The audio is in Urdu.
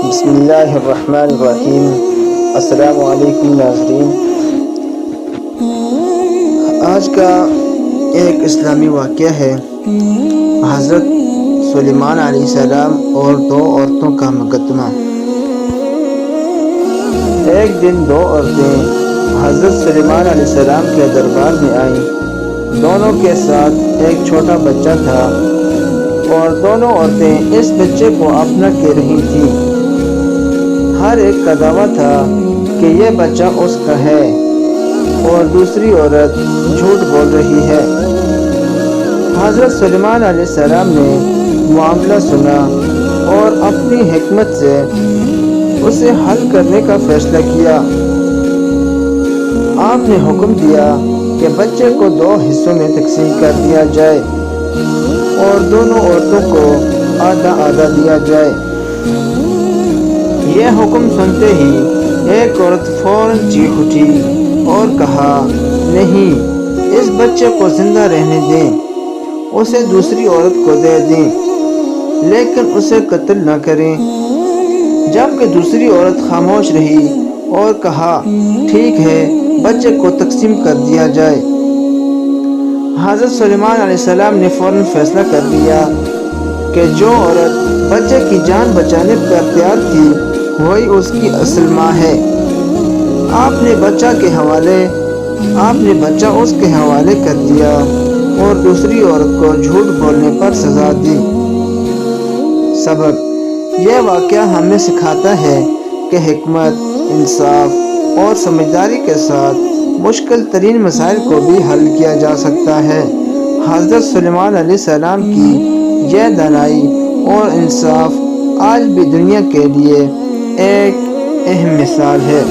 بسم اللہ الرحمن الرحیم۔ السلام علیکم ناظرین۔ آج کا ایک اسلامی واقعہ ہے حضرت سلیمان علیہ السلام اور دو عورتوں کا مقدمہ۔ ایک دن دو عورتیں حضرت سلیمان علیہ السلام کے دربار میں آئیں۔ دونوں کے ساتھ ایک چھوٹا بچہ تھا اور دونوں عورتیں اس بچے کو اپنا کہہ رہی تھیں۔ ہر ایک کا دعویٰ تھا کہ یہ بچہ اس کا ہے اور دوسری عورت جھوٹ بول رہی ہے۔ حضرت سلیمان علیہ السلام نے معاملہ سنا اور اپنی حکمت سے اسے حل کرنے کا فیصلہ کیا۔ آپ نے حکم دیا کہ بچے کو دو حصوں میں تقسیم کر دیا جائے اور دونوں عورتوں کو آدھا آدھا دیا جائے۔ یہ حکم سنتے ہی ایک عورت فوراً چیخ اٹھی اور کہا، نہیں، اس بچے کو زندہ رہنے دیں، اسے دوسری عورت کو دے دیں، لیکن اسے قتل نہ کریں۔ جبکہ دوسری عورت خاموش رہی اور کہا، ٹھیک ہے، بچے کو تقسیم کر دیا جائے۔ حضرت سلیمان علیہ السلام نے فوراً فیصلہ کر لیا کہ جو عورت بچے کی جان بچانے پر تیار تھی وہی اس کی اصل ماں ہے۔ آپ نے بچہ اس کے حوالے کر دیا اور دوسری عورت کو جھوٹ بولنے پر سزا دی۔ سبق: یہ واقعہ ہمیں سکھاتا ہے کہ حکمت، انصاف اور سمجھداری کے ساتھ مشکل ترین مسائل کو بھی حل کیا جا سکتا ہے۔ حضرت سلیمان علیہ السلام کی یہ دانائی اور انصاف آج بھی دنیا کے لیے ایک اہم مثال ہے۔